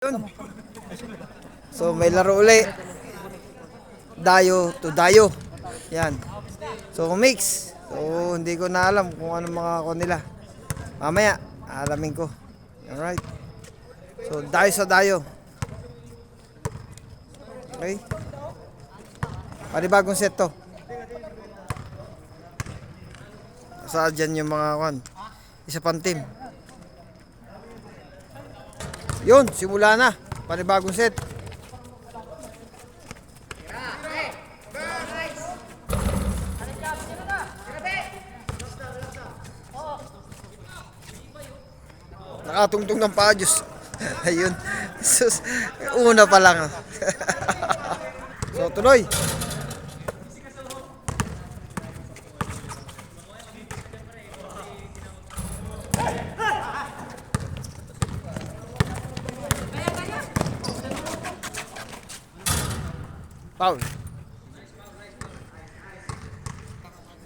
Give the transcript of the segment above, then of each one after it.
Yun. So may laro uli. Dayo to dayo. Yan. So mix. So hindi ko na alam kung ano mga ako nila. Mamaya alamin ko. Alright. So dayo sa dayo. Okay. Panibagong set to. Saan dyan yung mga kwan? Isa pang team. Yun, simula na. Panibagong set. Nakatungtong ng paa, Diyos. Ayun. Sus, una pa lang. So, tuloy. Foul.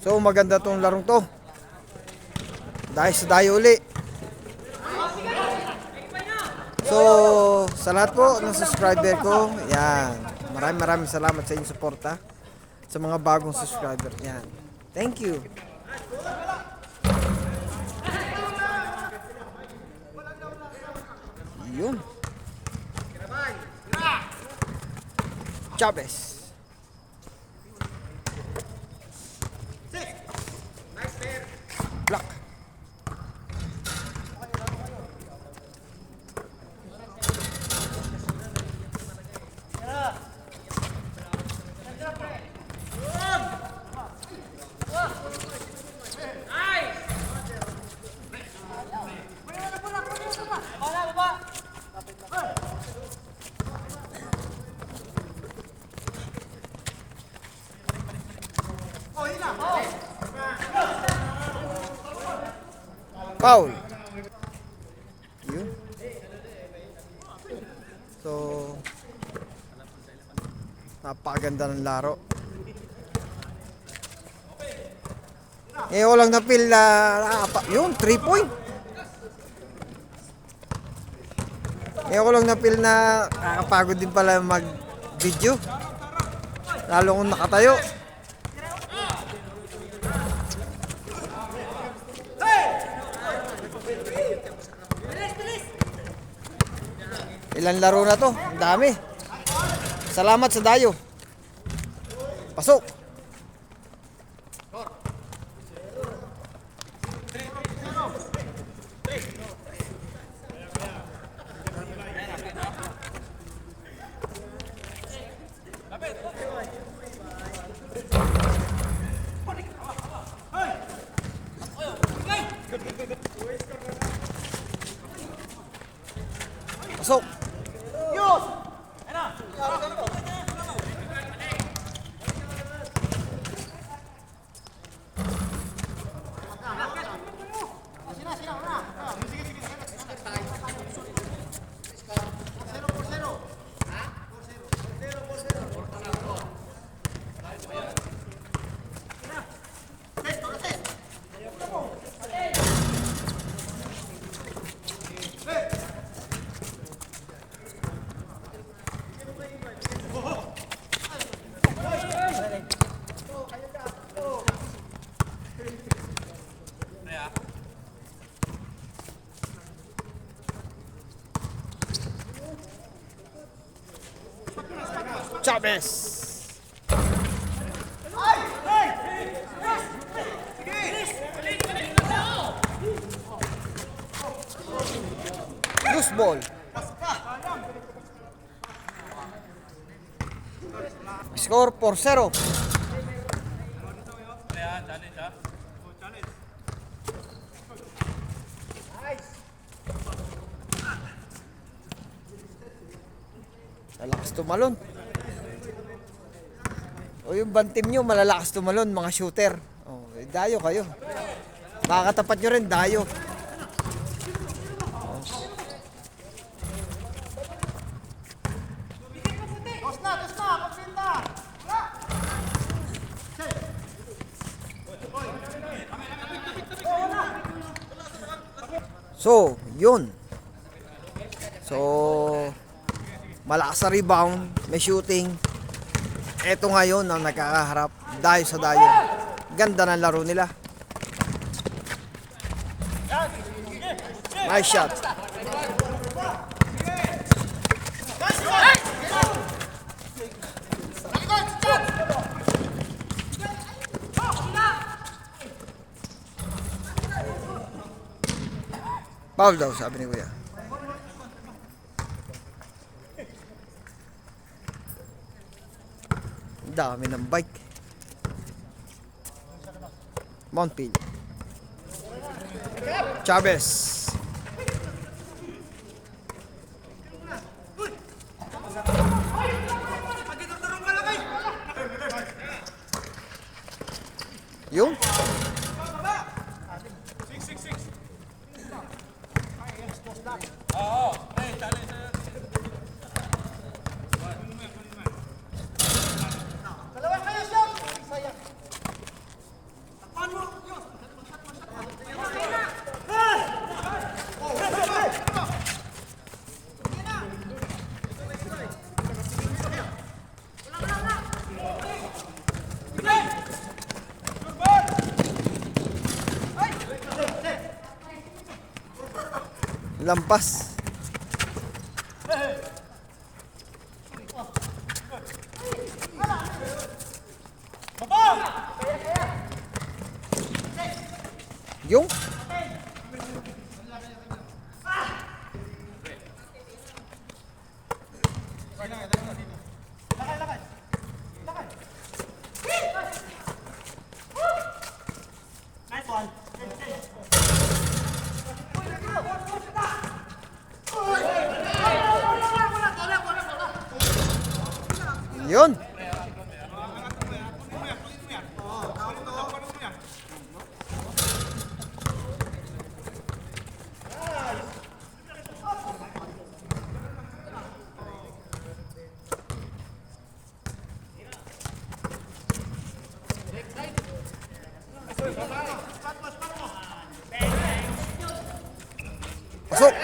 So, maganda tong larong to. Dahil sa dayo uli. So, sa lahat po ng subscriber ko, yan. Maraming salamat sa inyong suporta. Sa mga bagong subscriber, yan. Thank you. Yun. Chavez. Block. Foul. Yun. So, napakaganda ng laro. Eh, walang na-feel na, yun, 3 point. Eh, ako lang na-feel na nakakapagod din pala mag-video. Lalo kung nakatayo. Ilan laro na to? Ang dami. Salamat sa dayo. Pasok. Pasok. Chavez. Loose ball. Score 4-0. Malakas tumalon. O yung bantim nyo, malalakas tumalon, mga shooter. O, dayo kayo. Makakatapat nyo rin, dayo. So, yun. So, malakas sa rebound, may shooting. Eto ngayon ang nagkakaharap, dayo sa dayo. Ganda ng laro nila. Nice shot. Foul daw, sabi ni Kuya. Dami ng bike. Montpil. Chavez. Yung? Lampas. Yung? Yun. Pasok.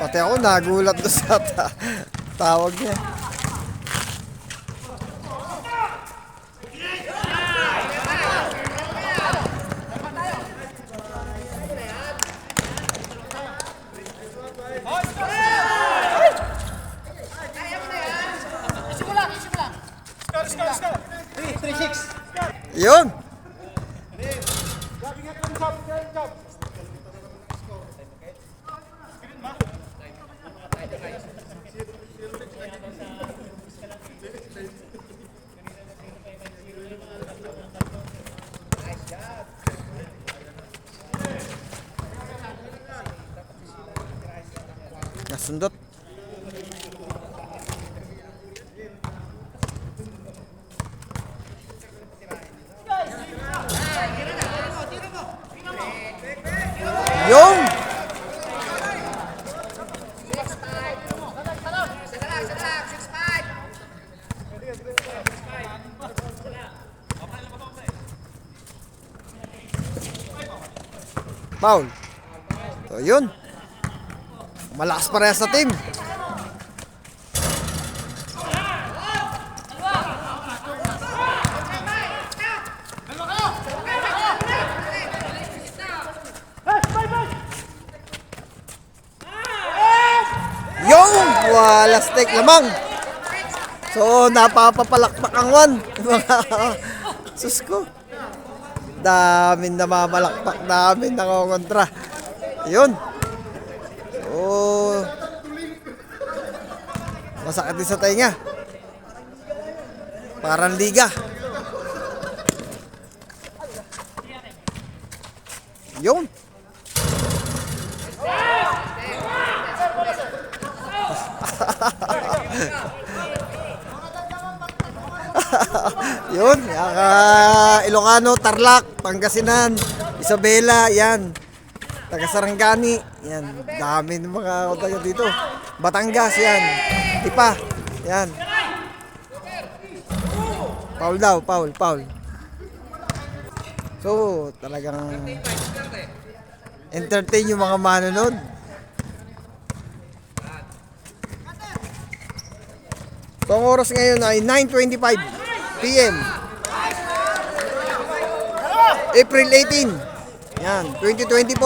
Pati ako nagulat doon sa tawag niya. Yun. Nasundot. Yung foul. So yun. Malakas parehas sa team. Yung wala stick lamang. So napapapalakpak ang one. Sus ko. Daming namamalakpak, daming nakongontra. Yun. So masakit din sa tainga. Parang liga. Yun. Yun, Ilocano, Tarlac, Pangasinan, Isabela, yan. Taga Sarangani, yan. Dami ng mga taga dito. Batangas, yan. Tipa, yan. Foul daw, foul. So, talagang entertain yung mga manonood. So, ang oras ngayon ay 9:25 PM. April 18. Yan, 2024.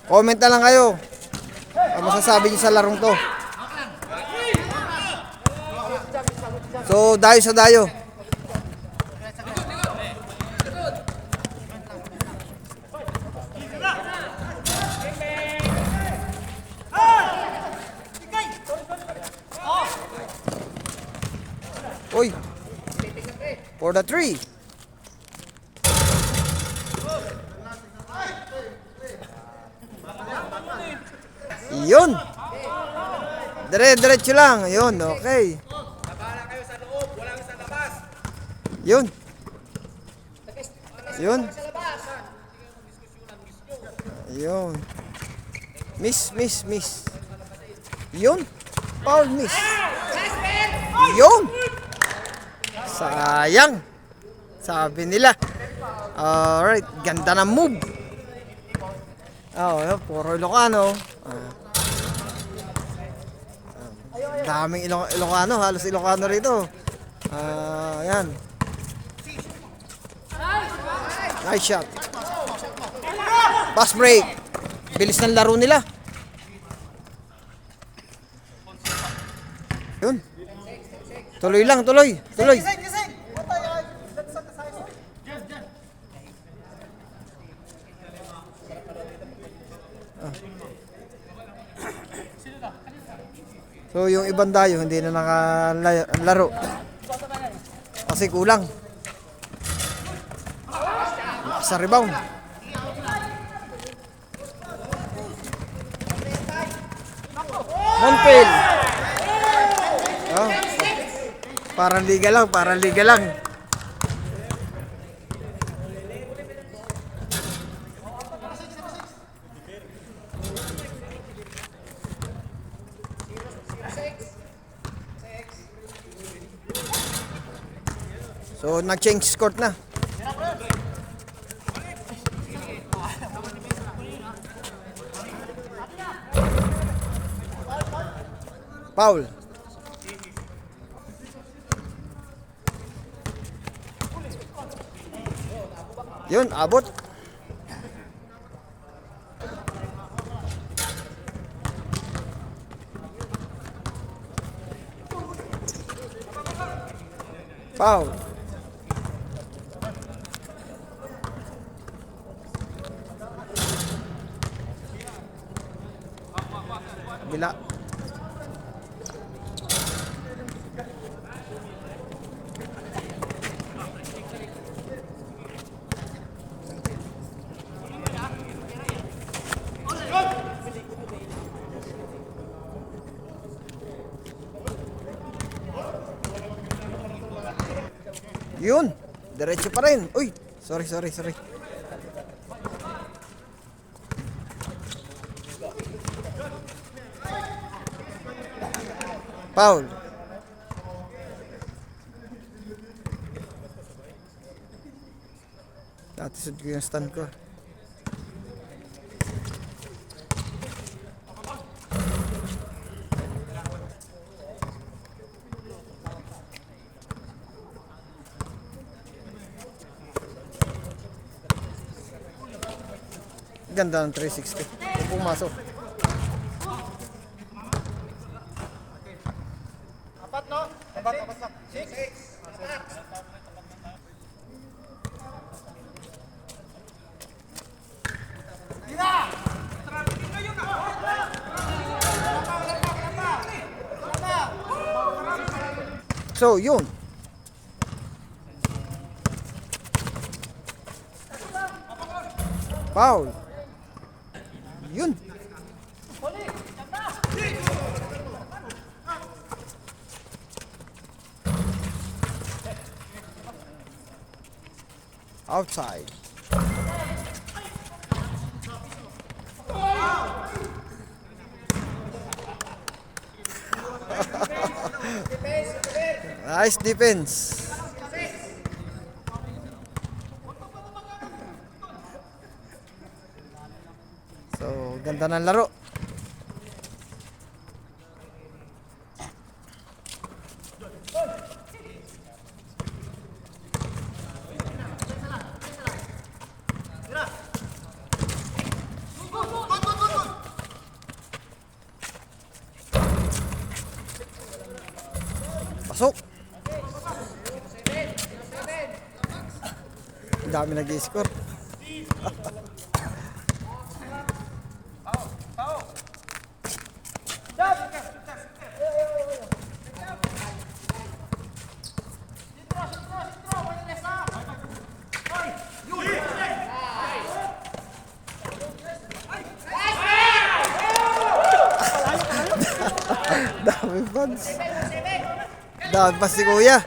Comment na lang kayo. Ano masasabi niyo sa larong to? So, dayo sa dayo. Uy. For the three. Yun. Diretso lang. Yun, okay. Yun. Yun. Yun. Miss. Yun. Foul miss. Yun. Sayang. Sabi nila. Alright. Ganda ng move. Puro Ilocano. Daming Ilocano. Halos Ilocano rito. Yan. Nice shot. Pass break. Bilis ng laro nila. Yun. Tuloy lang, tuloy. So yung ibang dayo hindi na nakalaro. Kasi kulang. Sa rebound. Monfield. Parang liga lang. So, nag-change court na. Foul. Yun, abot. Foul. Bila. Yun, diretso pa rin. Uy, sorry. Foul. Natisod ko yung stand ko. Ganda ng 360. Kung pumasok. Apat no? Apat lang. 6. So, yun. Foul. Yun. Outside. Nice defense. So, ganda ng laro. dami nag-i-score. Dami fans. Dami pa si Kuya.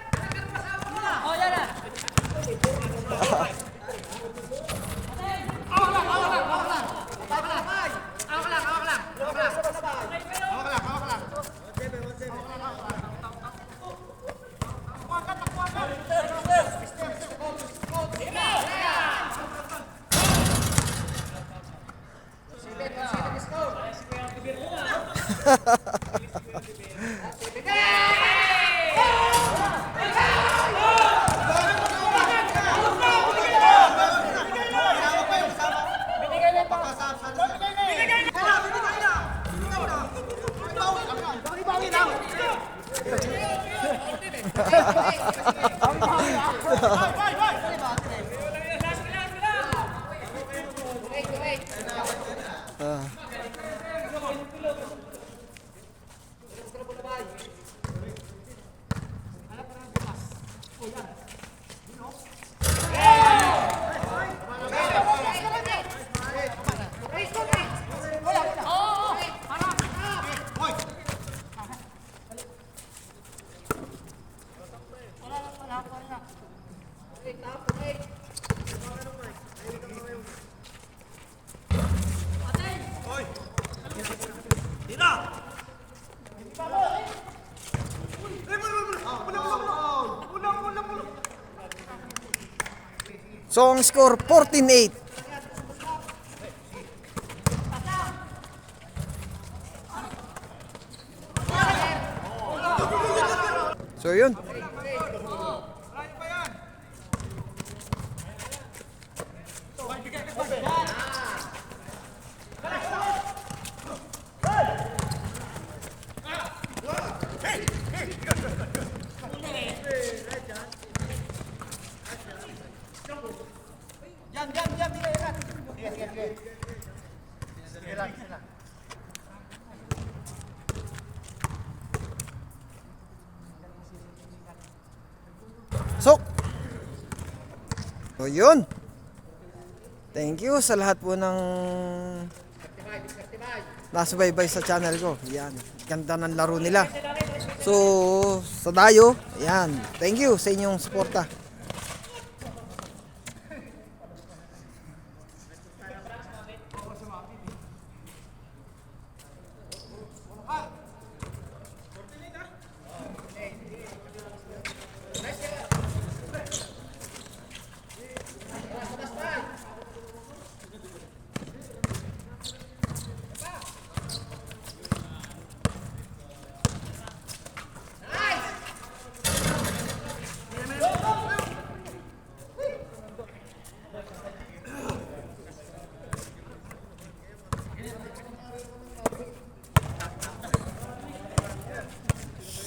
So ang score 14-8. So yun. So yun. Thank you sa lahat po ng nasubaybay sa channel ko. Yan. Ganda ng laro nila. So, sa Dayo, yan. Thank you sa inyong suporta.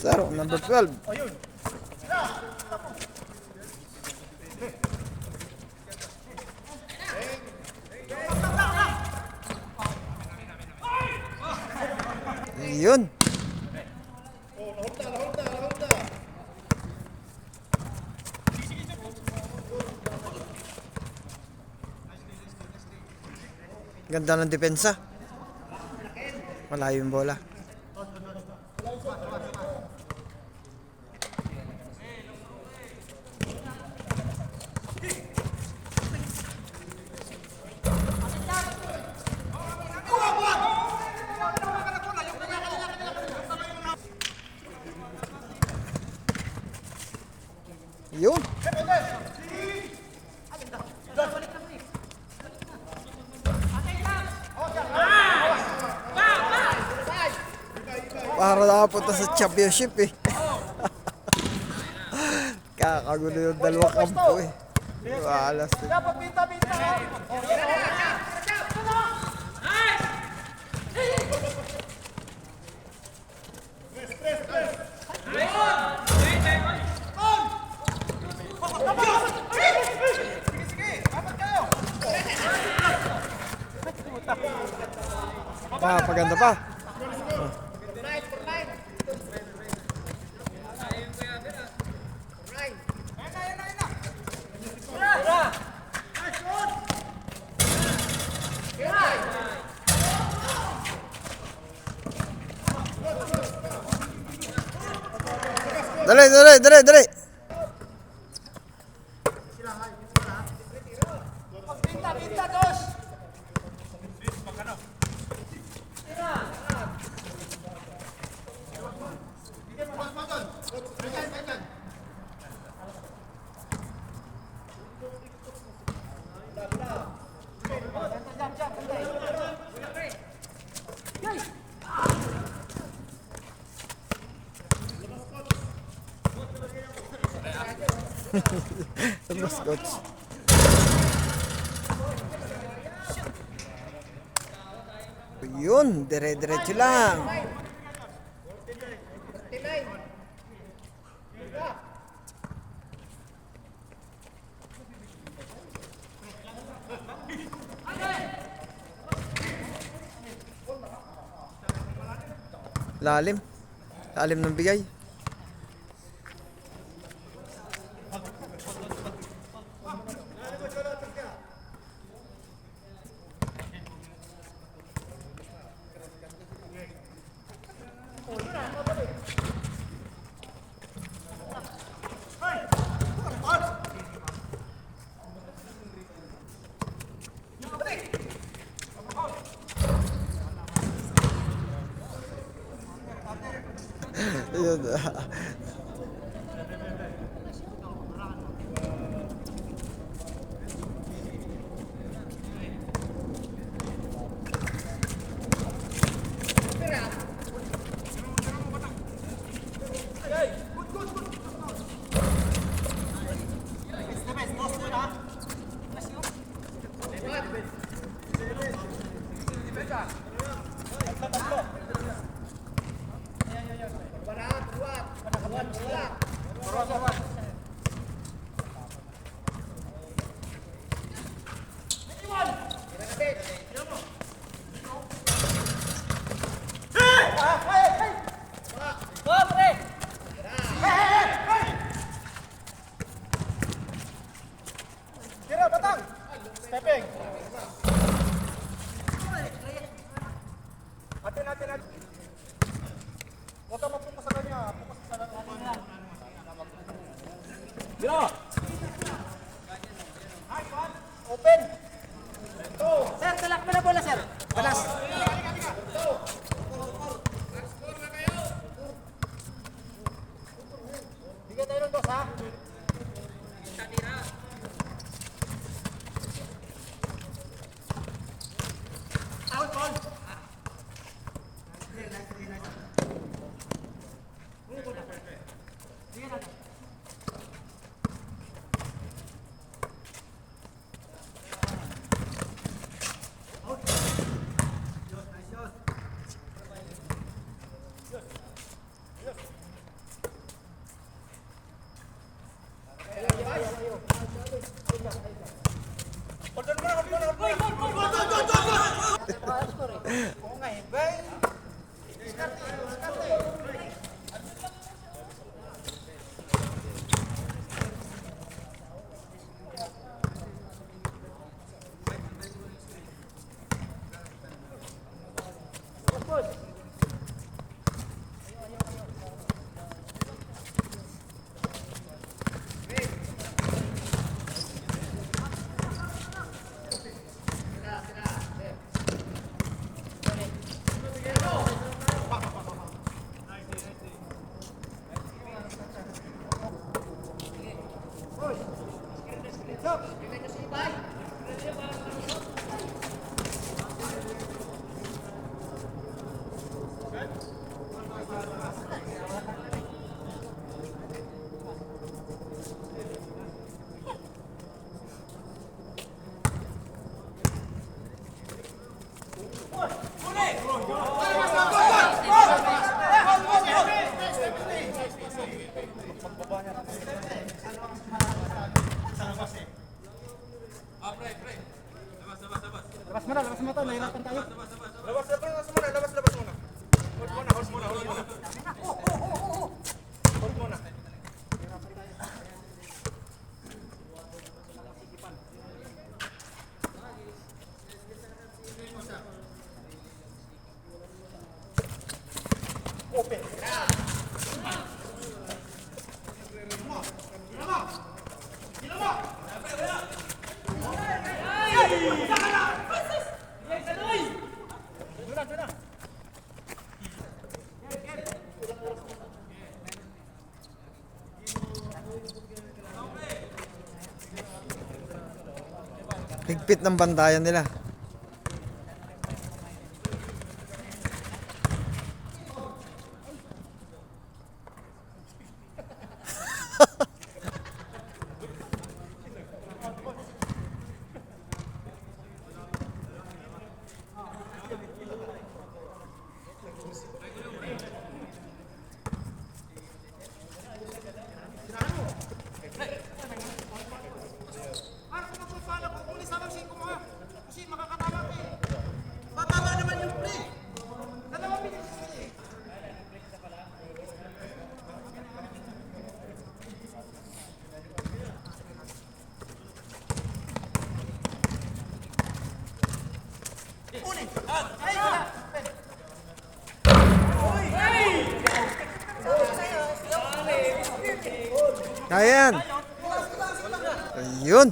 Saro, number 12. Yun. Ganda ng depensa. Malayo yung bola. Yun. Para nakapunta sa championship eh. Kakagulo yung dalawang kampo eh. Alas eh. Paganda pa. Dali, dali, dali, dali. Terus coach. Yun, dire-diretso lang. Lalim. Lalim ng bigay. Yun. Sir, talak mo na bola, sir. Balas. Bigyan tayo ng dos, ha? Out, ball. Labas mo na to, nahirapan tayo. Labas. Higpit ng bandayan nila. Kaya yan. Ayun.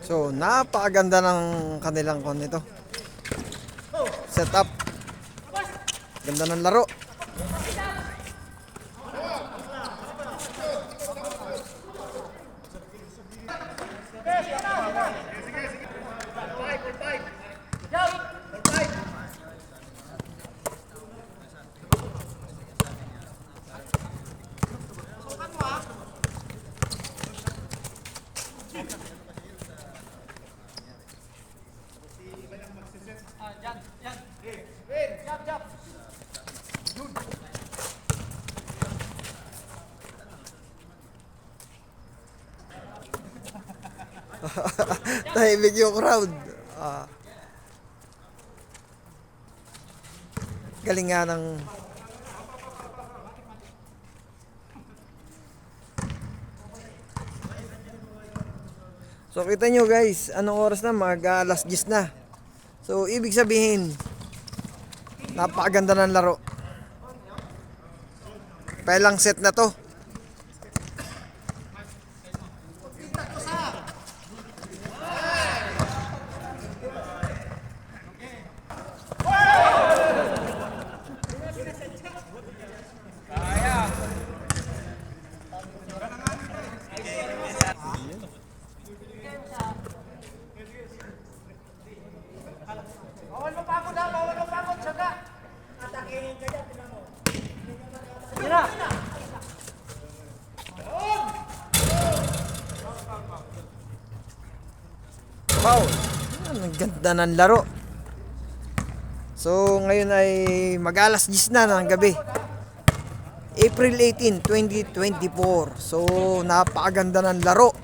So, napakaganda ng kanilang kon nito. Setup. Ganda ng laro. Tahimik yung crowd. Galing nga ng So kita nyo guys, anong oras na? Alas 10 na. So ibig sabihin, napakaganda ng laro. Pailang set na to. Bawal mo pagod ha, bawal mo pagod, tsaga. Atakihin ka dyan, tinan mo. Tira! Foul. Ano? Ang ganda ng laro. So, ngayon ay mag-alas 10 na ng gabi. April 18, 2024. So, napakaganda ng laro.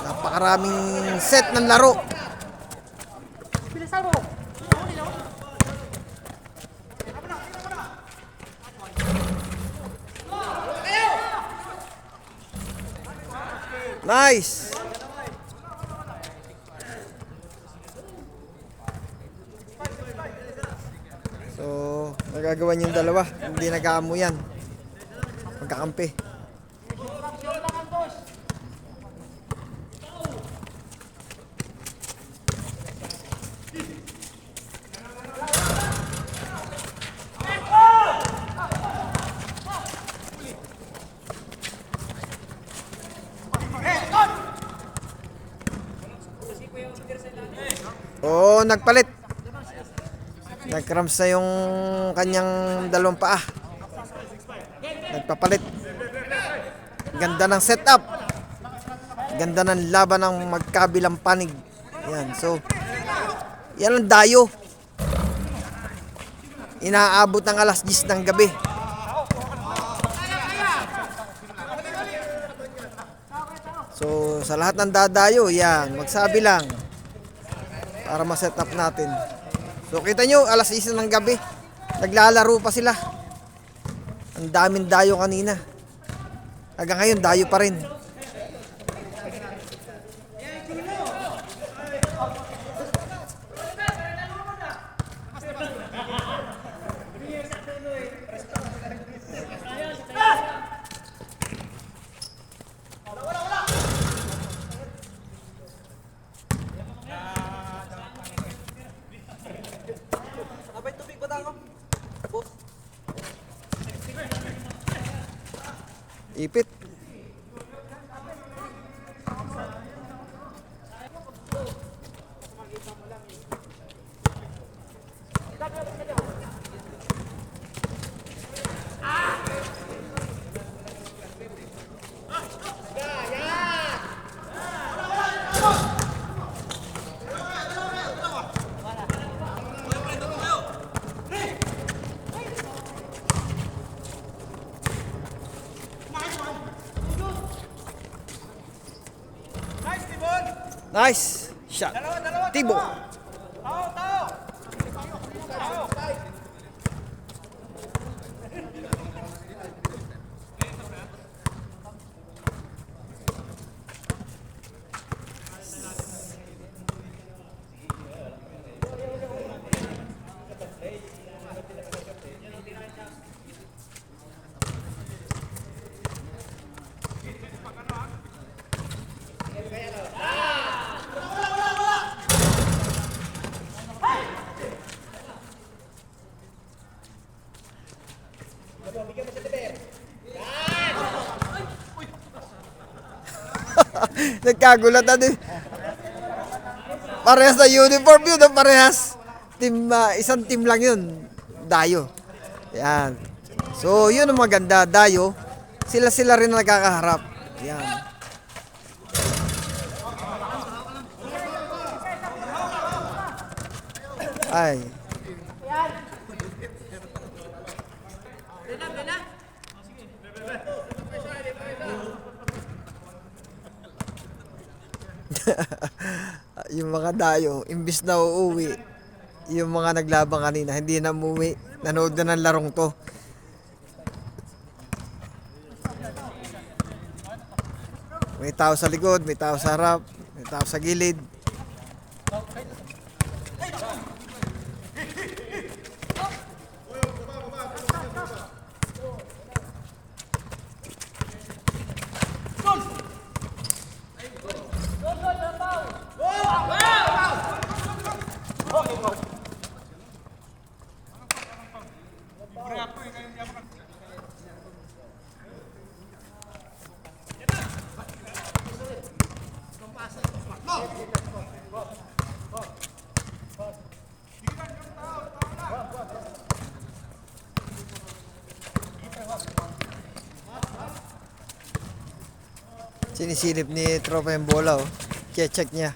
Napakaraming set ng laro. Bilisan mo. Nice! So, nagagawa niyo yung dalawa. Hindi nag-aamo yan. Magkakampi. Oo, nagpalit. Nag-cramps na yung kanyang dalawang paa. Nagpapalit. Ganda ng setup. Ganda ng laban ng magkabilang panig. Yan, so yan ang dayo. Inaabot ng alas 10 ng gabi. So, sa lahat ng dadayo, yan, magsabi lang para ma-set up natin. So, kita nyo, alas 10 ng gabi, naglalaro pa sila. Ang daming dayo kanina. Hanggang ngayon, dayo pa rin. Ipit. Nice shot. Tibo. Nagkagulatan din. Parehas na uniform yun, parehas. Team, isang team lang yun. Dayo. Yan. So, yun ang maganda. Dayo. Sila-sila rin nagkakaharap. Yan. Ay. Yung mga dayo, imbis na uuwi, yung mga naglabang kanina, hindi na umuwi. Nanood na ng larong to. May tao sa likod, may tao sa harap, may tao sa gilid. Sinisilip ni Tropa yung bola, oh. Check niya.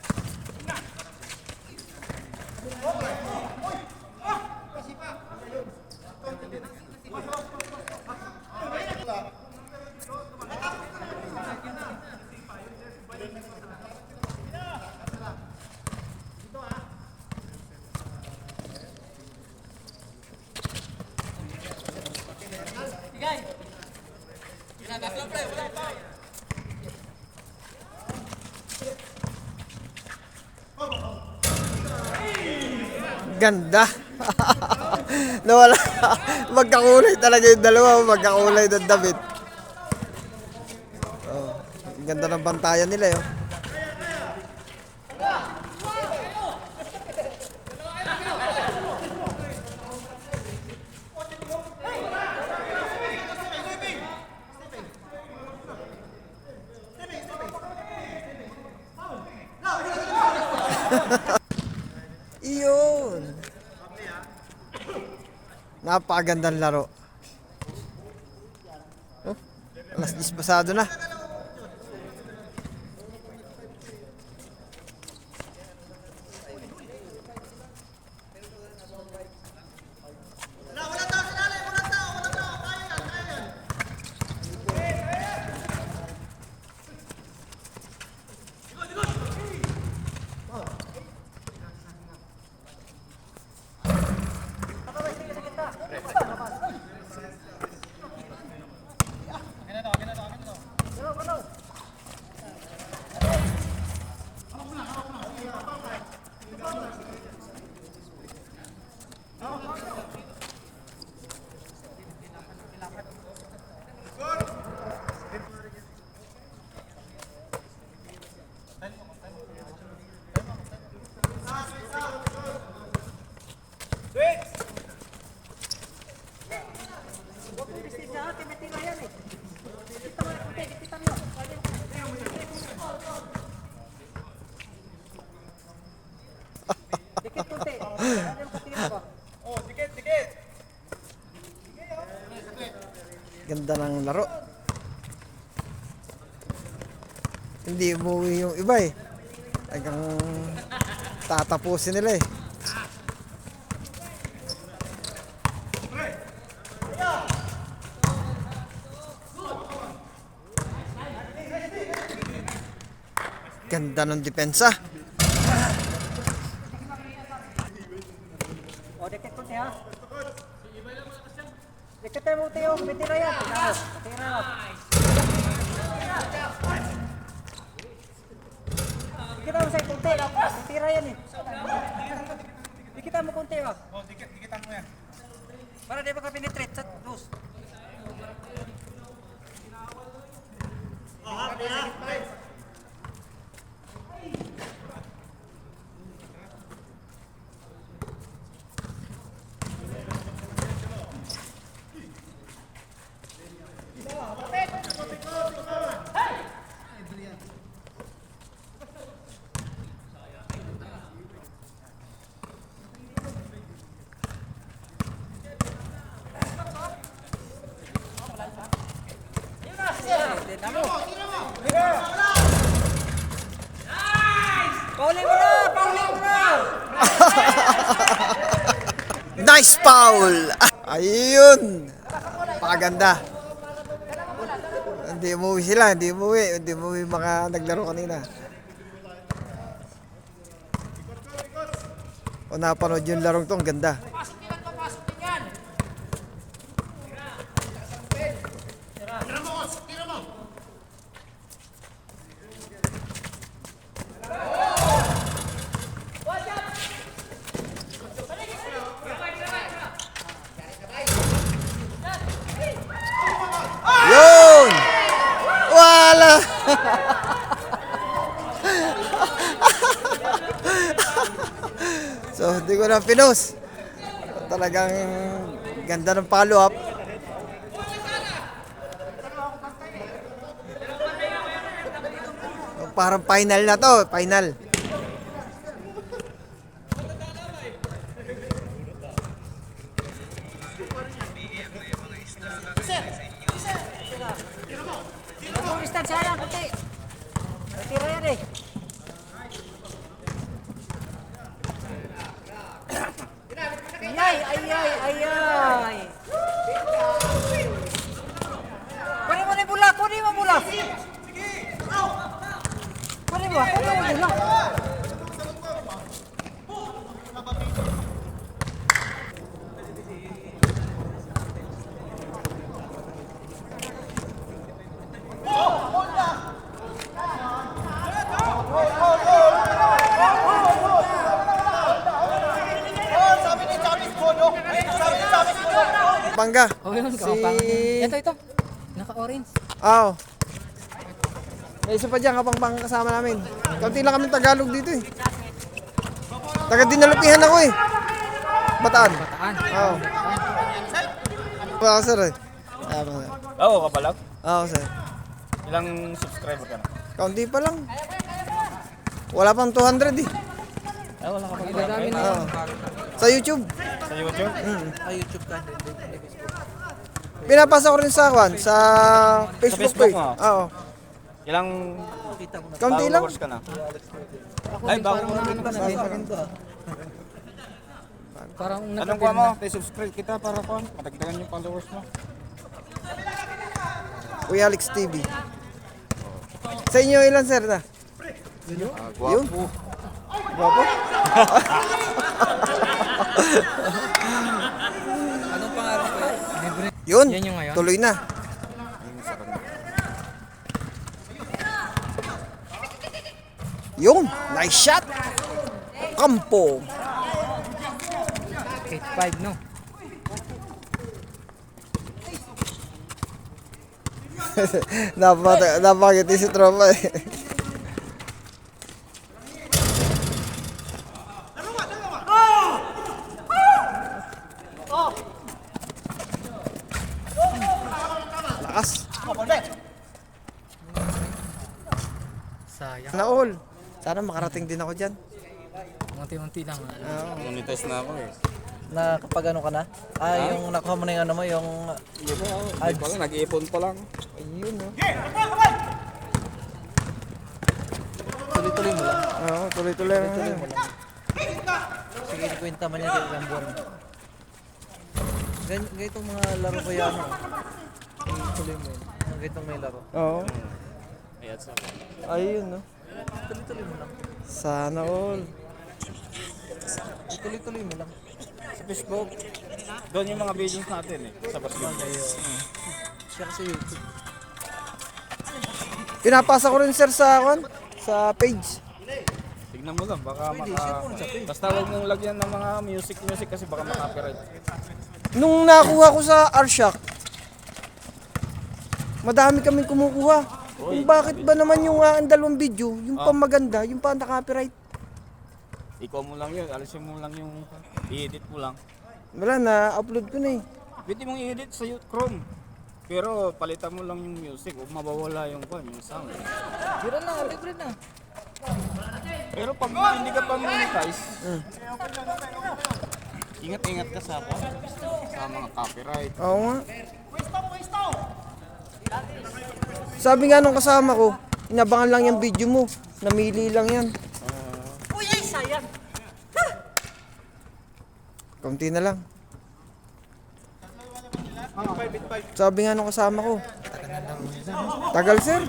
Ganda. Nawala. Magkakulay talaga yung dalawa. Magkakulay ng damit. Oh, ganda ng bantayan nila yun. Iyon. Napakagandang laro. Oh, alas 10 pasado na. Ganda ng laro. Hindi umuwi yung iba eh. Hanggang tatapusin nila eh. Ganda ng depensa. O, dikit ko siya. Dikit tayo mo, Teo. Kumitira yan. Kumitira. Dikit mo sa kunti. Kumitira yan eh. Dikit mo kunti ba? O, dikit mo yan. Para di ba ka penetrate sa loose. Paulin mo na! Paulin mo na! Nice foul! Ayun! Pakaganda. Hindi umuwi sila, hindi umuwi mga naglaro kanina. O napanood yung larong to, ang ganda. Yun! Wala! So, hindi ko na pinost. Talagang ganda ng follow-up. Parang final na to, final. Ang istan siya lang, kunti. Tira yan eh. Ay, ay, ay, ay, ay. Kunin mo na yung bola, kunin mo bola. Kunin mo bola. Pangga. Oh, yun, Si... Ito. Naka-orange. Oo. May isa pa dyan, kapang kasama namin. Kaunti lang kami Tagalog dito eh. Taga Dinalupihan ako eh. Bataan. Oo. Oo, sir eh. Oo, kapalag. Oo, sir. Ilang subscriber ka na? Kaunti pa lang. Wala pang 200 eh. Ay, wala ka pa. Oo. Sa YouTube. Sa YouTube? YouTube ka. Pinapasa ko rin sa sa Facebook, Facebook page. mo? Oo. Ilang Kaunti lang. followers ka na? Ay, bago mo rin ka na. Parang Anong kuha mo? Subscribe kita para ko. Matagdagan yung followers mo. Kuya Alex TV. Sa inyo ilan, sir? Na? Yun? Guwapo? Anong pangalan ko? Yun, Yan yung ngayon? tuloy na. Yun, nice shot. Kampo. 8-5, no? Napakiti si tropa eh. Lakas. Sayang. Sana all. Sana makarating din ako dyan. Unti-unti lang. Monetize na ako eh. Na kapag ano ka na? Yung nakuha mo na yung ano mo, yung Hindi pa lang, nag-iipon pa lang. Ayun, no? tuloy-tuloy mo lang. Oo, tuloy-tuloy lang. Tuloy mo lang. Sige, ikwenta man yan sa ilang buwan. Ganitong mga laro ko yan. Tuloy mo yun. Mga ganitong may laro. Oo. Ayan sa Ayun, no? Tuloy-tuloy mo lang. Sana all. Tuloy-tuloy mo lang. Sa Facebook, doon yung mga videos natin eh. Sa basketball. Siya kasi YouTube. Pinapasa ko rin, sir, sa page. Tignan mo lang, baka basta huwag mong lagyan ng mga music kasi baka makapiright. Nung nakuha ko sa R-Shock, madami kaming kumukuha. Kung bakit ba naman yung ang dalawang video, yung pamaganda, yung pa naka-copyright. Ikaw mo lang yun, alisin mo lang yung i-edit mo lang. Wala na, upload ko na eh. Pwede mong i-edit sa Chrome. Pero palitan mo lang yung music o mabawala yung sound. Bira na, libre na. Pero pag hindi ka pa monetize, ingat-ingat ka sa mga copyright. Oo nga. Sabi nga nung kasama ko, inabangan lang yung video mo. Namili lang yan. Uy, ay, sayang. Kaunti na lang. Sabi nga nung kasama ko, tagal, sir.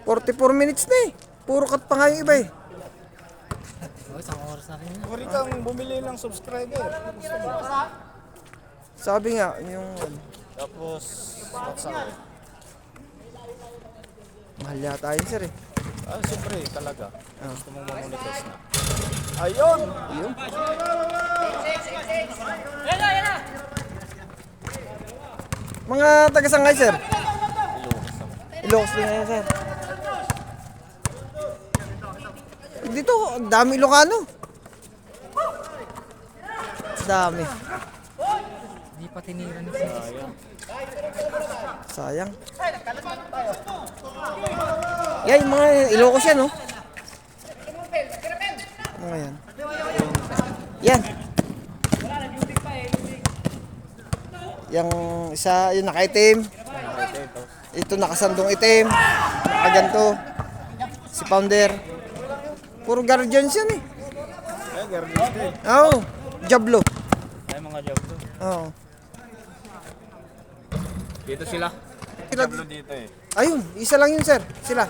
44 minutes na eh. Puro cut pa nga yung iba eh. Isang oras na rin. Pwede kang bumili ng subscriber. Sabi nga, yung Tapos, what's up? mahal yata yun, sir eh. Siyempre, talaga. Gusto mong mamonetize na. Ayun! Yun. Mga taga-sangay, sir. Ilocos din ngayon, sir. Dito, ang dami Ilocano. Dami. Hindi pa tinira ni Sis. Sayang. Yan, mga Ilocos yan, oh. Mga yan. Yan. Yung isa, yung nakaitim. Ito nakasandong itim. Nakaganto. Si Pounder. Puro guardians yan eh. Ay, Guardians din. Oo. Jablo. Ay, mga Diablo. Oo. Dito sila. Sila- Diablo dito eh. Ayun, isa lang yun, sir. Sila.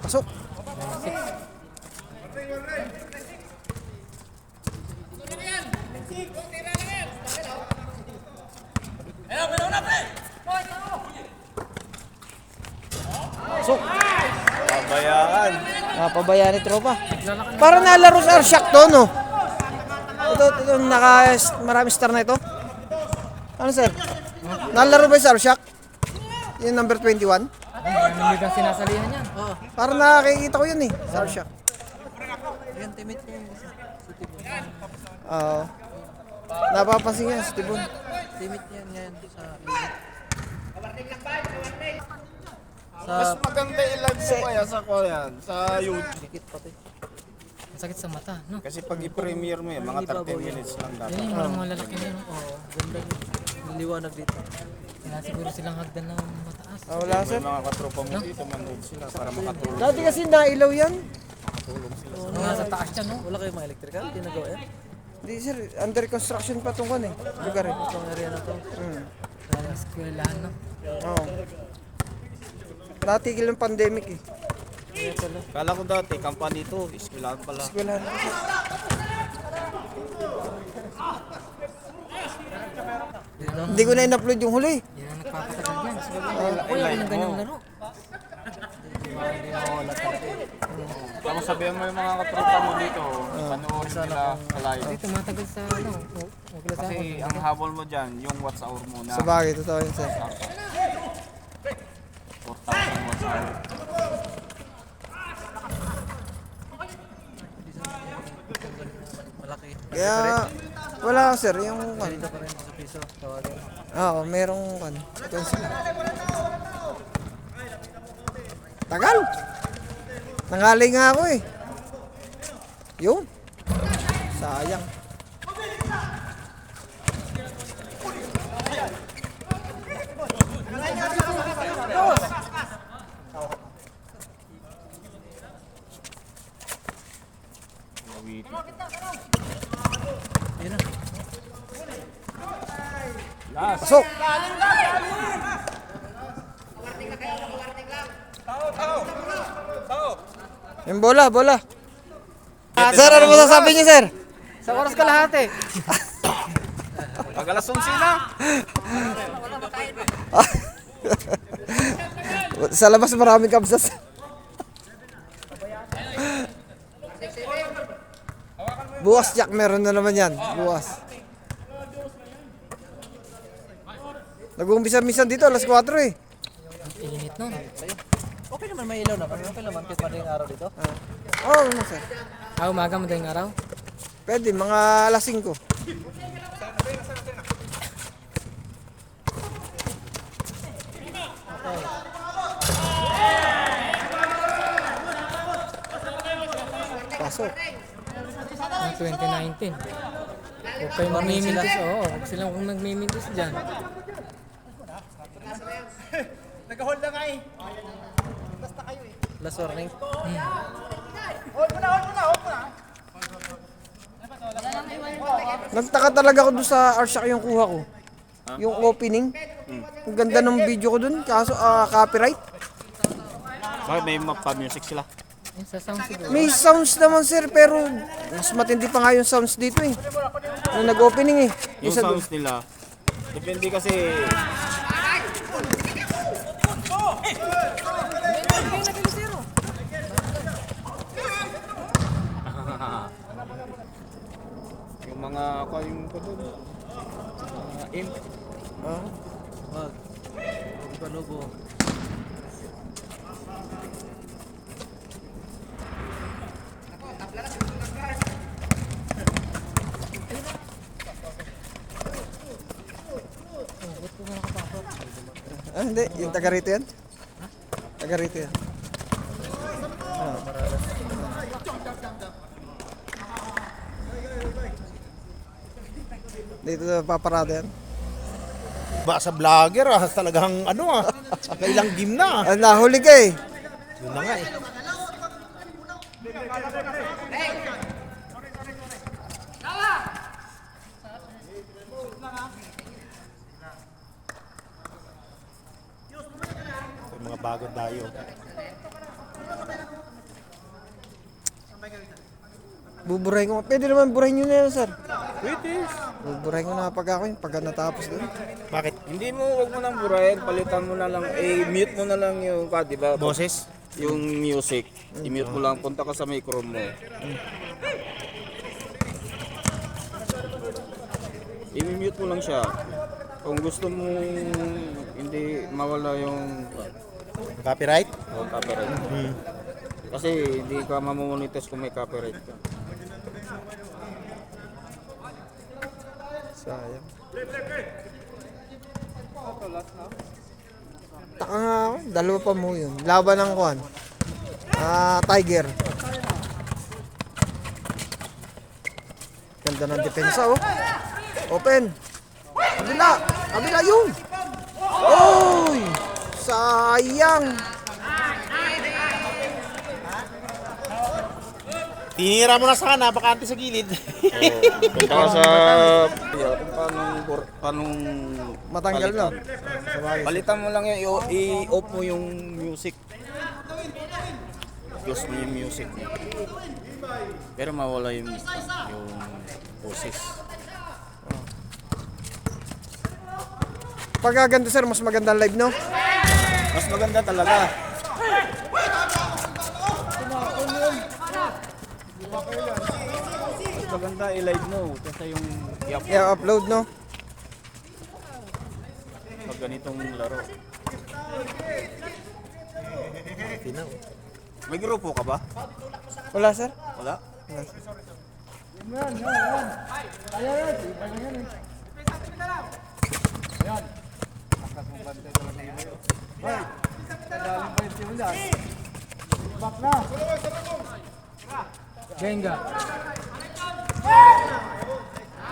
Pasok. Pasok. Pabayaan. Pabayaan ni tropa. Para nalaro sa Arshak to, no? Ito, marami star na ito. Ano, sir? Nalaro ba sa Arshak? Yung number 21? Ano yung sinasalihan niya? Oo. Para nakakikita ko yun eh, sa Arshak. Yan, teammate ko yung isa. Si Tibon. Oo. Napapansin niya, si Tibon. Teammate niyan ngayon sa Liga. Mas Sa maganda i-live mo kaya sa Korean, sa YouTube. dikit pati. Masakit sa mata, no? Kasi pag i-premiere mo yan, mga 30 minutes lang dapat. Yan yung mga lalaki na yun. Oo, ganda yun. Yung liwanag dito. Kaya siguro silang hagdan ng mataas. Wala, May sir. mga katropa mo dito, manood sila para makatulong. Dati kasi nailaw yan. Ano nga sa taas yan, no? Wala kayong mga electrical? Hindi nagawa yan? Hindi, sir. Under construction pa itong kan eh. Lugar eh. Itong area na to. Wala ng eskwelahan, no? Oo. Natigil ng pandemic eh. Kaya pala. Kala ko dati, company to, iskilaan pala. Eskwelahan. Hindi ko na in-upload yung huli. Yan ang nagpapatagal yan. Uy, ako ng ganyang laro. Tapos sabihan mo yung mga katropa mo dito, panoorin nila sa live. Hindi, tumatagal sa ano. Huwag lang sa Kasi ang habol mo dyan, yung watch hour mo na Sa bagay, totoo yun, sir. 4,000 watch hour. Malaki. Kaya, wala sir, yung kan. Dito pa rin sa piso. Tawagin. Oo, merong kan. Tagal! Nangalay nga ako eh. Yun. Sayang. Yun na. Last. Pasok! Yung bola, bola. Sir, ano mo sasabi niyo, sir? Sa oras ka lahat eh. Pag alas 11 na. Sa labas maraming kabsas. Bukas, Jack, meron na naman yan. Bukas. Nag-uumpisa-misan dito, alas 4 eh. Init nun. Okay naman, may ilaw naman. Okay naman, kahit madaling araw dito. Oo, naman, sir. Umaga, madaling araw. Pwede, mga alas 5. Pasok. Ng 2019. Huwag kayong magmimintis. Oo, huwag silang kung nagmimintis dyan. Last warning. Nagtaka talaga ako doon sa Arshak yung kuha ko. Yung opening. Ang ganda ng video ko doon, kaso copyright. Bakit may pa-music sila? Yung sa sound siguro. May sounds naman sir, pero mas matindi pa nga yung sounds dito eh. Nung nag-opening eh. Yung Isa sounds nila, depende kasi yung mga yung ko doon. Imp. Ah, Wag. Panubo. hindi. Yung taga rito yan? Taga rito yan. Dito na paparada yan. Ba sa vlogger talagang ano kailang game na. Ah, nahuli ka eh. Yun na nga eh. Yung mga bagong dayo. Buburahin ko. Pwede naman burahin nyo na yan, sir. Pwede. Buburahin ko na pag ako yun, pagka natapos doon. Bakit? Hindi mo, wag mo nang burahin, palitan mo na lang, mute mo na lang yung, di ba? Boses? Yung music, i-mute mo lang, punta ka sa micro mo. I-mute mo lang siya. Kung gusto mo hindi mawala yung Copyright? copyright. Kasi hindi ka mamomonitor kung may copyright ka. Sayang. Taka nga ako. Dalawa pa mo yun. Laban ng kuhan. Tiger. Ganda ng depensa oh. Open. Kabila. Kabila yun. Oy! Sayang. Tinira mo na sana, bakante sa gilid. Punta ka sa kung paano Matanggal na. Palitan mo lang yung i-off mo yung music. Close mo yung music. Pero mawala yung boses. Pagka ganito sir, mas maganda live no? Mas maganda talaga. Mas maganda i-live mo kaysa yung i-upload I-upload no? pag ganitong laro. May grupo ka ba? Wala sir? Wala? Wala.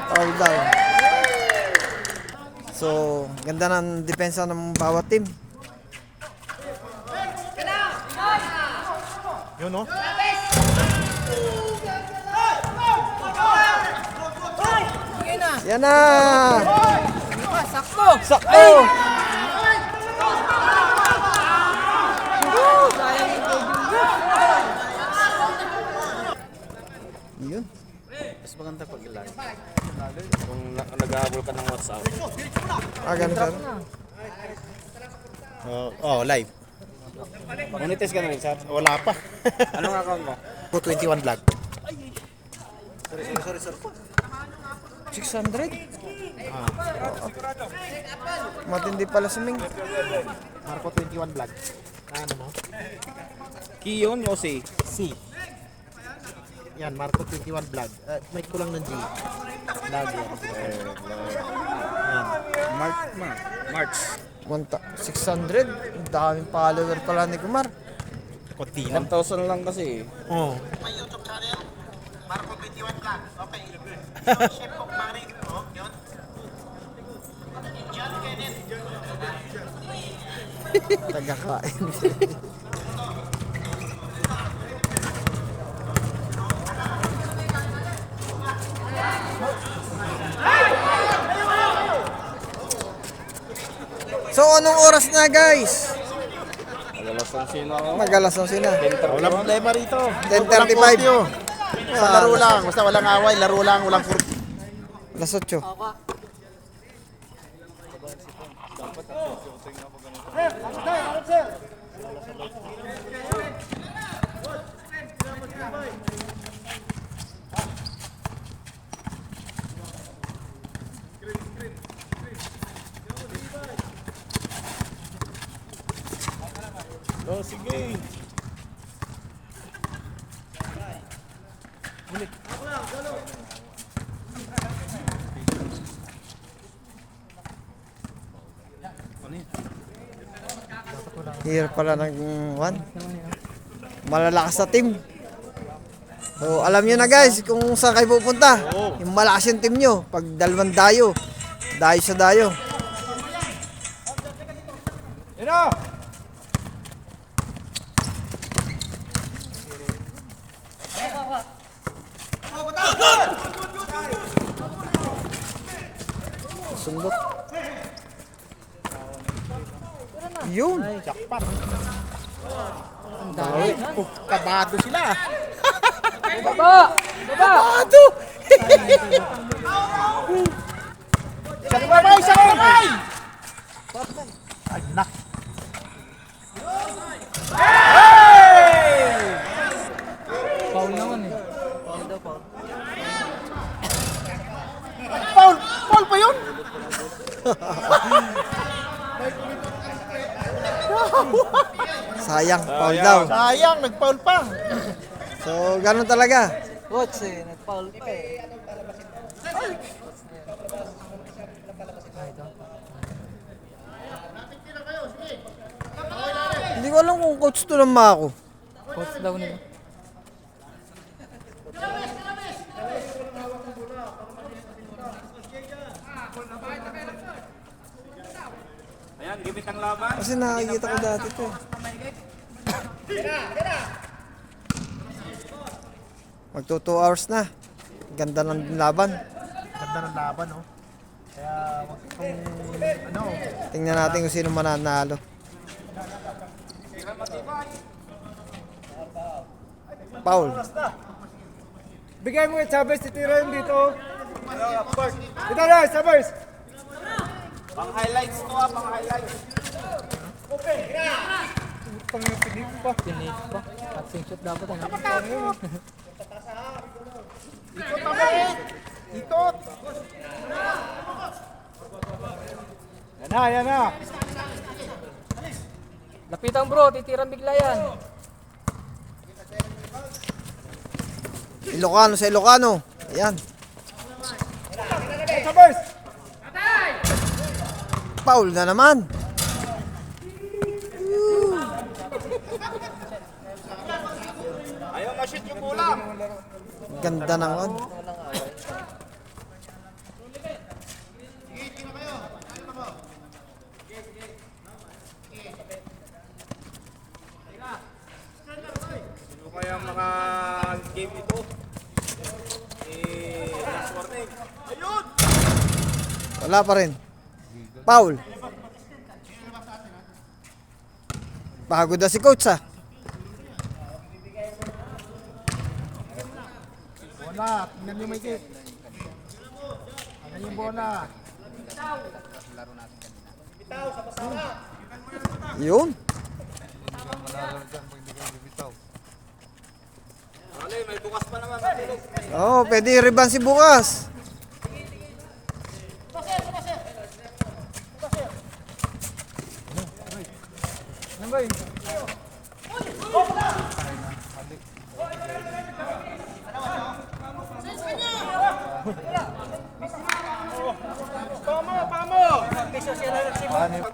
All down. So, ganda ng depensa ng bawat team. Yun no? Yan na! Sakto! Sakto! Yun. Mas maganda pag i-live. Kung nag-ahabol ka ng WhatsApp. Ganun sir. Live. Monetize ka na rin, sir. Wala pa. Anong account mo? 21 vlog. 600? Matindi pala si Ming. Marco 21 vlog. Ano mo? Kiyon o si? C. Yan, Marco 21 vlog. May kulang ng G. Vlog yan. Yan. March. 600? Ang daming follower pala ni Kumar. Konti lang. 1,000 lang kasi. Oo. Tagakain. So anong oras na guys? Madalas ang sino ako. Magalas na sila. Wala problema rito. 10:35. Sa laro lang. Basta walang away. Laro lang. Walang kurti. Alas 8. Oh, sige. Here pala ng one. Malalakas na team. So alam nyo na guys kung saan kayo pupunta. Yung malakas yung team nyo. Pag dalawang dayo. Dayo sa dayo. Yun na! Sundot. Yun. Jackpot. Kabado sila. Baba! Kabado! Isang babay, isang babay! Ay, nak. Foul naman eh. Foul daw, foul. Foul! Foul pa yun? Sayang, foul daw. Sayang, nag-foul pa. So, ganun talaga. Coach eh, nag-foul pa eh. Hindi ko alam kung coach to ng Mako. Coach daw nila. Ayan, gimmick ang laban. Kasi nakikita ko dati to eh. Magto 2 hours na. Ganda ng laban. Ganda ng laban, oh. Kaya, wag itong, ano, Tingnan natin kung sino mananalo. Paul. Bigay mo yung Chavez, titira yung dito. Dito na, Chavez! Pang highlights to pang highlights. Pinik pa. Passing shot dapat ano. ikot na ba? Ikot! Yan na. Lapitan bro, titiran bigla yan. Ilocano sa Ilocano. Ayan. Chavez! Paul na naman. Ayaw ma-shoot yung bola. Ganda ng on. Sino kaya maka-game ito? Last warning. Ayun! Wala pa rin. Paul. Pagod na si coach ah. Bola, tingnan niyo may kit. Tingnan yung bola. Yun. Ano may bukas pa naman. Oh, pwede i-rebound si bukas.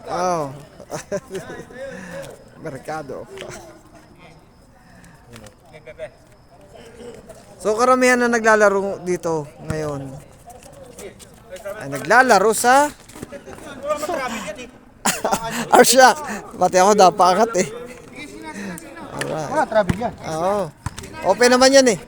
Oh. Merkado. So karamihan na naglalaro dito ngayon ay naglalaro sa Arsha. Pati ako dapat eh. Alright. Wala, travel yan. Oo. Open naman yan eh.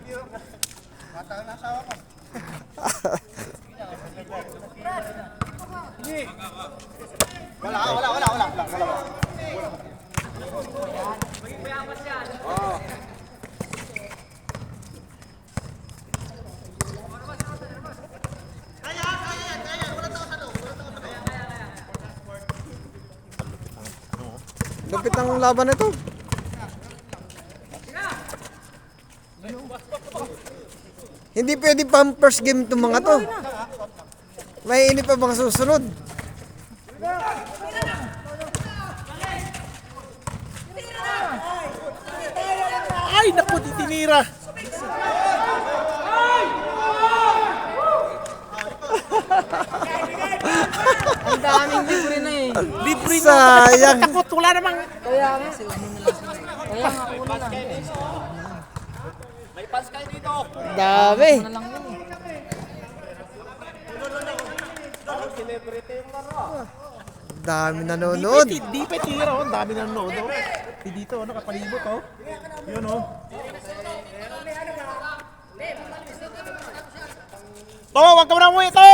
Lupit ang laban nito. Hindi pwede pang first game itong mga to. May inip pa bang susunod? Ay, naku, tinira. Ang daming libre na eh. Libre na. Sayang. Takot, wala namang. Kaya nga. Kaya nga una lang. May pass kayo dito. Dami. Una lang yun eh. Dami nanonood. Di pa tira, oh. Ang dami nanonood, oh. Dito, ano, kapalibot, oh. Yun, oh. To, wag ka mo na umuwi, to!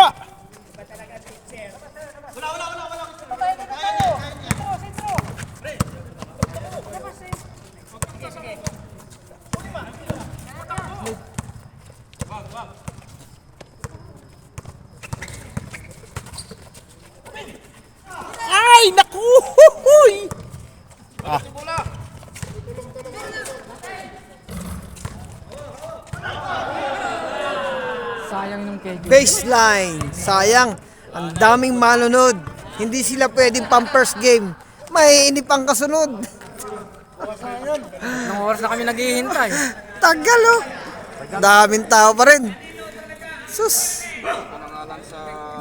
Ay, naku! Huy! Ah. Sayang yung kegyo. Baseline. Sayang. Ang daming manonood. Hindi sila pwedeng pang first game. Maiinip ang kasunod. Nung oras na kami naghihintay. Tagal oh. Daming tao pa rin. Sus.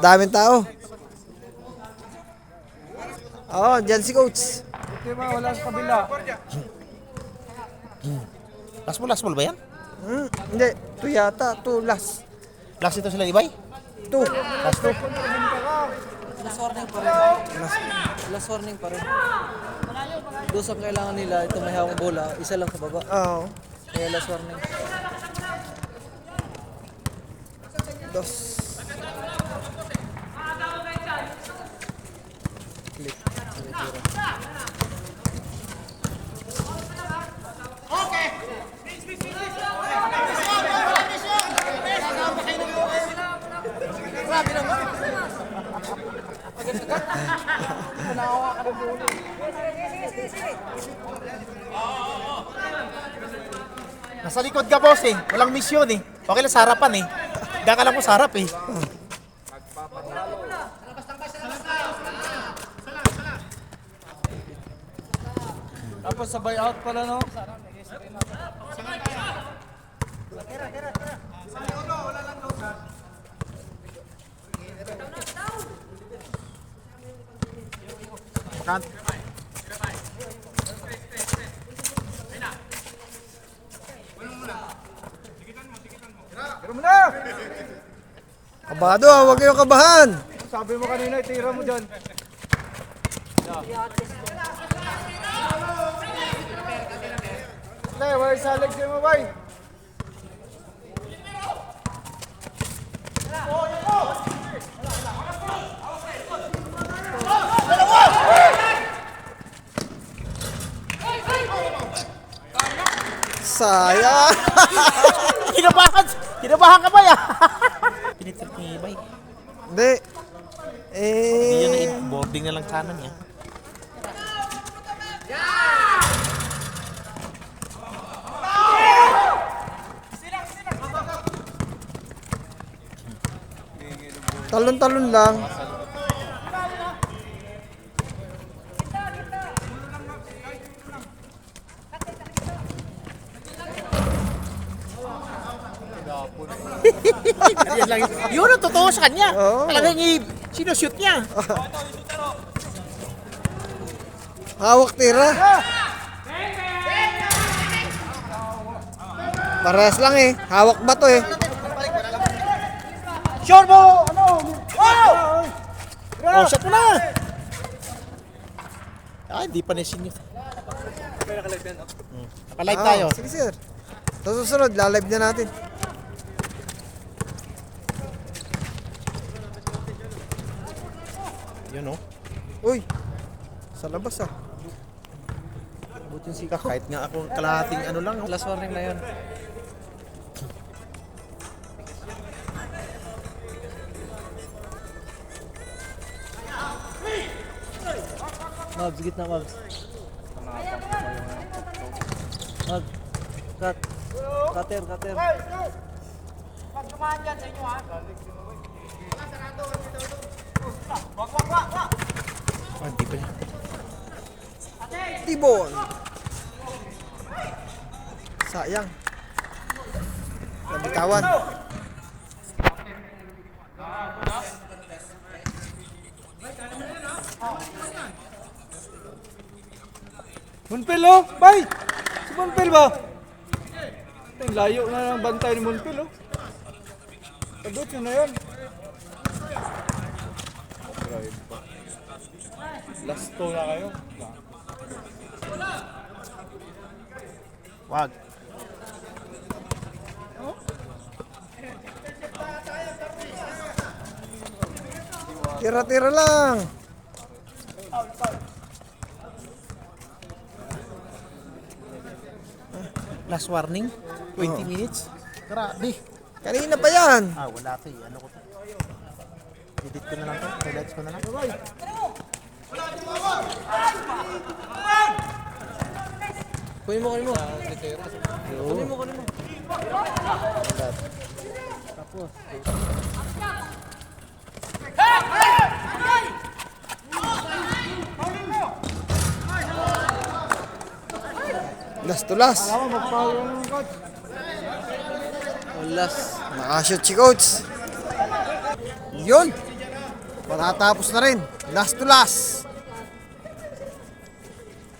Daming tao. Oh, dyan si coach. Okay ba, wala sa kabila. Last ball ba yan? Hindi. Ito yata. Ito last. Last ito sila, Ibay? Ito. Last two? Last warning pa rin. Last warning pa rin. Doon sa kailangan nila, ito may hawang bola, isa lang sa baba. Oo. Kaya last warning. Dos. Nasa likod ka, boss, eh. Walang misyon, eh. Okay lang sa harapan, eh. Diyan ka lang mo sa harap, eh. Tapos sabay out pala, no? Kan. Tira mo na! Kabado ah. Huwag kayong kabahan. Sabi mo kanina, itira mo dyan. Okay, wala sa legs mo, bay. Sayang. Kinabahan ka ba, ya? Pinitrip ni Ibay. Hindi. Hindi yan, Eh. boarding na lang kanan, ya. Talon-talon lang. Yan lang yun. Yun ang totoo sa kanya. Oo. Talagang sinushoot niya. Hawak tira. Parehas lang eh. Hawak ba to eh? Sure mo! Ano? Wow! Oh, shot mo na! Ah, hindi pa na-sin yun. Naka-live tayo. Sige sir. Sa susunod, lalive na natin. Yun, oh. Uy. Sa labas ah. Buti yung Kahit nga ako kalahating ano lang. Oh. last warning na yun. Mabs, gitna Mabs. Mabs, cut. Cutter. Ah, hindi pa yan. Tibon. Sayang. Nabitawan. Monpil, oh! Bay! Si Monpil ba? Ang layo na ng bantay ni Monpil, oh. Pagod yun na yun. Last 2 na kayo. Wag. Tira-tira lang. Last warning. 20 minutes. Grabe. Kanina pa yan. Wala to eh. Ano ko to? Edit ko na lang to. Highlights ko na lang. Kunin mo. Kunin mo. Last to last. Walas. Nakashoot si coach. Yun. Matatapos na rin. Last to last.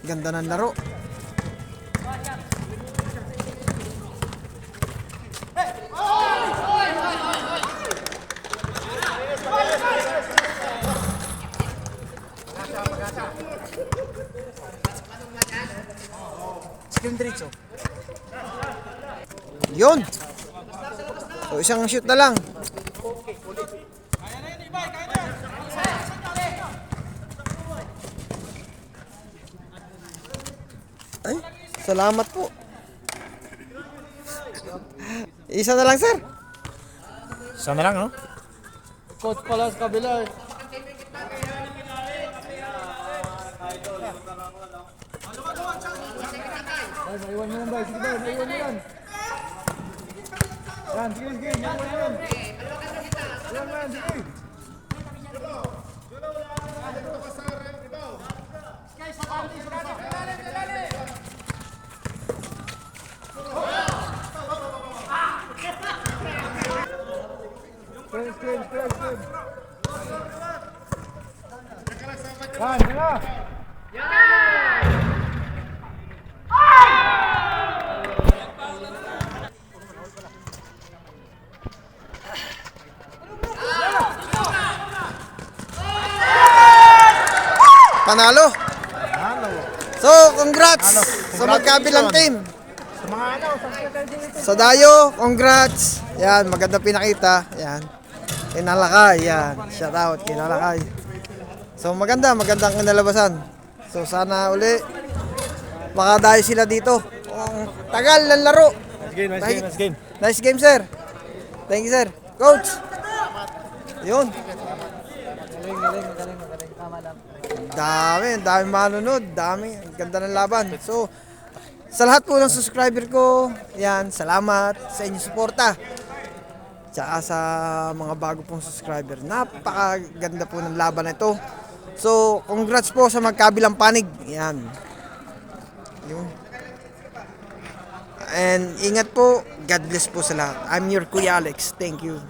Ganda ng laro. Screen diretso. Yun. So isang shoot na lang. Ay, salamat po. Isa na lang, sir. Sana lang, no? Coach pala sa kabila eh. Maiwan mo yan, boy. Sige, boy. Maiwan mo yan. Yan, sige. Maiwan mo yan. Yan, sige. Screen. Yan, yan na. Panalo. Ano? So, congrats sa magkabilang team. Sa mga ano, sa Sa Dayo, congrats. Yan, maganda pinakita. Yan. Kinalakay. Yan. Shout out, kinalakay. So, magandang kinalabasan. So, sana uli makadayo sila dito. Ang tagal ng laro. Nice game. Nice game, sir. Thank you, sir. Coach. Yun. Galing. Tama lang. Dami manunod, dami, ang ganda ng laban. So, sa lahat po ng subscriber ko, yan, salamat sa inyong suporta. Tsaka sa mga bago pong subscriber, napakaganda po ng laban na ito. So, congrats po sa magkabilang panig. Yan. Yun. And ingat po, God bless po sa lahat. I'm your Kuya Alex. Thank you.